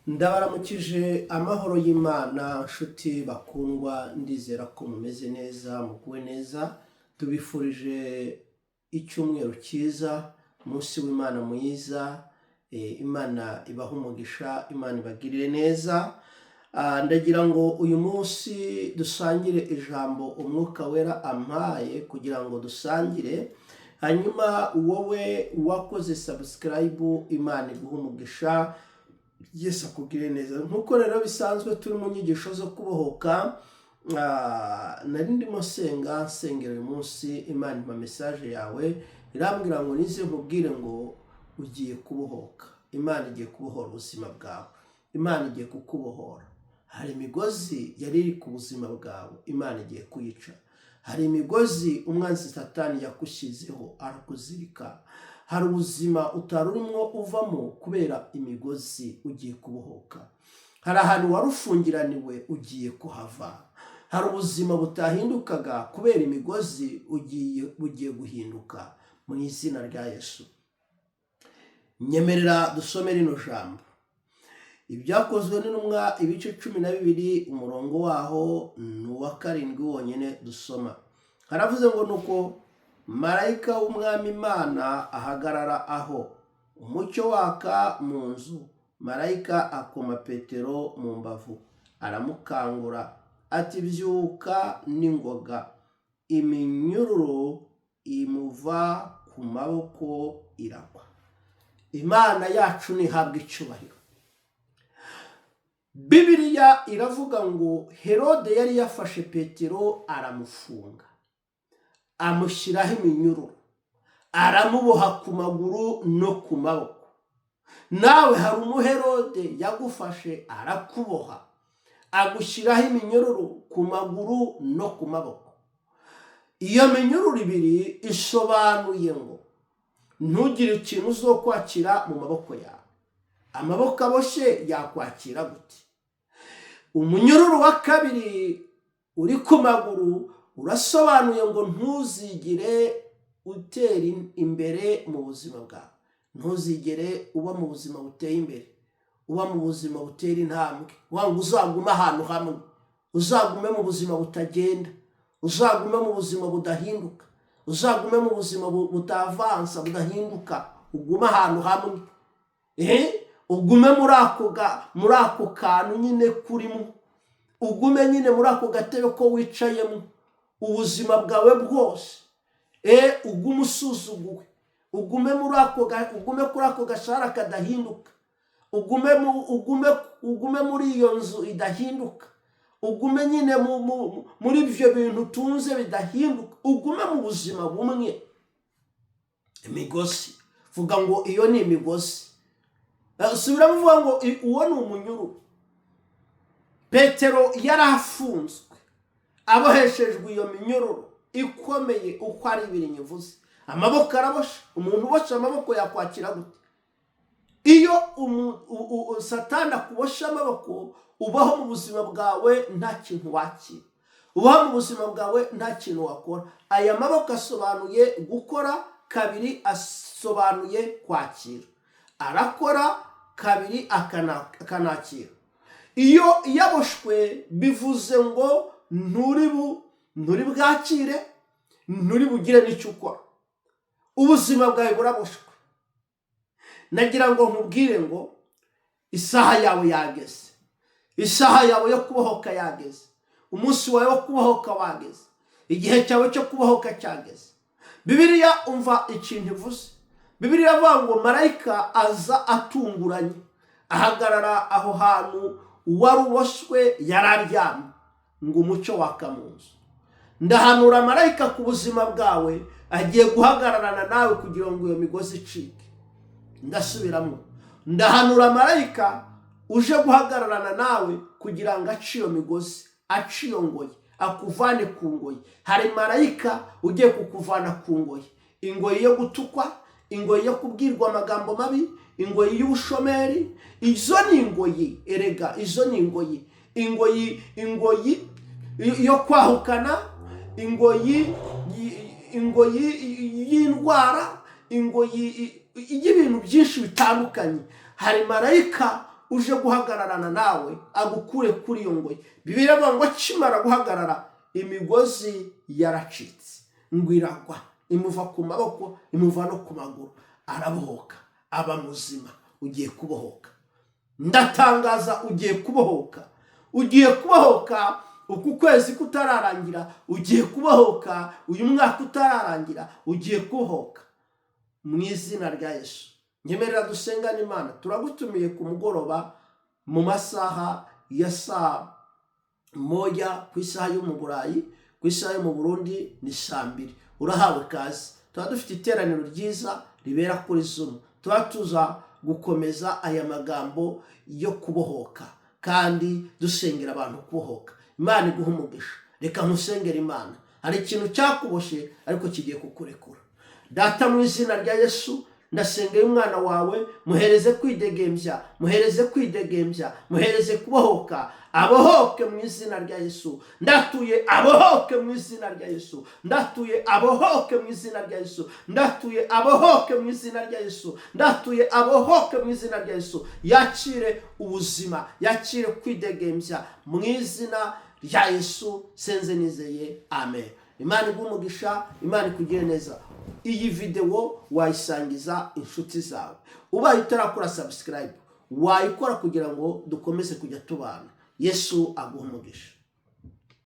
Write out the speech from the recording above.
Ndabaramukije amahoro y'Imana nshuti bakundwa, ndizera ko mumeze neza muguwe neza. Tubifurije icyumweru cyiza, umunsi w'Imana mwiza. Imana ibahe umugisha, Imana ibagirire neza. Ndagira ngo uyu munsi dusangire ijambo umwuka wera ampaye kugira ngo dusangire. Hanyuma wowe wakoze subscribe, Imana iguhe umugisha, Yesu akugire neza. Nkuko rero bisanzwe turi mu nyigisho zo kubohoka, nari ndimo nsengera uyu munsi. Imana impa message yawe irambwira ngo nize nkubwire ngo ugiye kubohoka. Imana igiye kubohora ubuzima bwawe, Imana igiye kukubohora. Hari imigozi yari iri ku buzima bwawe, Imana igiye kuyica. Hari imigozi umwanzi Satani yakushyizeho arakuzirika. Hari ubuzima utari urimo uvamo kubera imigozi, ugiye kubohoka. Hari ahantu warufungiraniwe, ugiye kuhava. Hari ubuzima butahindukaga kubera imigozi, ugiye guhinduka mu izina rya Yesu. Nyemerera dusome rino jambo. Ibyakozwe n'intumwa ibice 12 umurongo waho n'uwa 7 wonyine dusoma. Haravuze ngo nuko marayika w'umwami Imana ahagarara aho umucyo waka mu nzu. Marayika akoma Petero mu mbavu aramukangura ati byuka n'ingoga. Iminyururu imuva ku maboko iragwa. Imana yacu nihabwa icyubahiro. Bibiliya iravuga ngo Herode yari yafashe Petero aramufunga, amushyiraho iminyururu, aramuboha ku maguru no ku maboko. Nawe hari umuherode yagufashe arakuboha, agushyiraho iminyururu ku maguru no ku maboko. Iyo minyururu ibiri isobanuye ngo ntugire ikintu uzokwakira mu maboko yawe. Amaboko aboshye yakwakira gute? Umunyururu wa kabiri uri ku maguru urasobanuye ngo ntuzigire utera imbere mu buzima bwawe. Ntuzigere uba mu buzima buteye imbere, uba mu buzima butera intambwe. Wangu uzagume ahantu hamwe, uzagume mu buzima butagenda, uzagume mu buzima budahinduka, uzagume mu buzima butavansa budahinduka, ugume ahantu hamwe. Ugume muri ako kantu nyine kurimo, ugume nyine muri ako gatebe ko wicayemo ubuzima bwawe bwose. Ugume usuzuguwe, ugume kuri ako gashara kadahinduka, ugume muri iyo nzu idahinduka, ugume nyine muri ibyo bintu utunze bidahinduka, ugume mu buzima bumwe. Imigozi, vuga ngo iyo ni imigozi. Subiramo uvuga ngo uwo ni umunyururu. Petero yari afunzwe, aboheshejwe iyo minyururu ikomeye uko ari ibiri nyivuze. Amaboko arabosha. Umuntu ubosha amaboko yakwakira gute? Iyo Satani akubosha amaboko, ubaho mu buzima bwawe nta kintu wakira, ubaho mu buzima bwawe nta kintu wakora. Aya maboko asobanuye gukora, kabiri asobanuye kwakira. Arakora, kabiri akanakira. Iyo yaboshwe bivuze ngo nturi bwakire, nturi bugire n'icyo ukora. Ubuzima bwawe buraboshwe. Nagira ngo nkubwire ngo isaha yawe yageze, isaha yawe yo kubohoka yageze, umunsi wawe wo kubohoka wageze, igihe cyawe cyo kubohoka cyageze. Bibiliya umva ikintu ivuze. Bibiliya avuga ngo marayika aza atunguranye ahagarara aho hantu uwari uboshwe yari aryamye, ngo umucyo waka mu nzu. Ndahanura marayika ku buzima bwawe, agiye guhagararana nawe kugira ngo iyo migozi icike. Ndasubiramo, ndahanura marayika uje guhagararana nawe kugira ngo ace iyo migozi, ace iyo ngoyi, akuvane ku ngoyi. Hari marayika ugiye kukuvana ku ngoyi, ingoyi yo gutukwa, ingoyi yo kubwirwa amagambo mabi, ingoyi y'ubushomeri. Izo ni ingoyi, erega izo ni ingoyi. Ingoyi yo kwahukana, ingoyi y'indwara, ingoyi y'ibintu byinshi bitandukanye. Hari marayika uje guhagararana nawe agukure kuri iyo ngoyi. Bibiliya ivuga ngo akimara guhagarara imigozi yaracitse ngo iragwa, imuva ku maboko, imuva no ku maguru, arabohoka, aba muzima. Ugiye kubohoka, ndatangaza ugiye kubohoka. Ugiye kubohoka uku kwezi kutararangira, ugiye kubohoka uyu mwaka utararangira, ugiye kubohoka mu izina rya Yesu. Nyemerera dusengana Imana. Turagutumiye ku mugoroba mu masaha ya saa moja ku isaha yo mu Burayi, ku isaha yo mu Burundi ni saa 2. Urahawe kazi. Tuba dufite iteraniro ryiza ribera kuri Zoom. Tuba tuza gukomeza aya magambo yo kubohoka kandi dusengera abantu kubohoka. Imana iguha umugisha. Reka nkusengera Imana. Hari ikintu cyakuboshe ariko kigiye kukurekura. Data, mu izina rya Yesu, ndasengera umwana wawe, muhereze kwidegembya, muhereze kwidegembya, muhereze kubohoka. Abohoke mu izina rya Yesu. Ndatuye abohoke mu izina rya Yesu. Ndatuye abohoke mu izina rya Yesu. Ndatuye abohoke mu izina rya Yesu. Ndatuye abohoke mu izina rya Yesu. Yakire ubuzima, yakire kwidegembya mu izina rya Yesu. Senze nizeye, amen. Imana igumugisha, Imana ikugire neza. Iyi video wayisangiza inshuti zawe. Ubaye utarakora subscribe, wayikora kugira ngo dukomeze kujya tubana. Yesu aguha umugisha.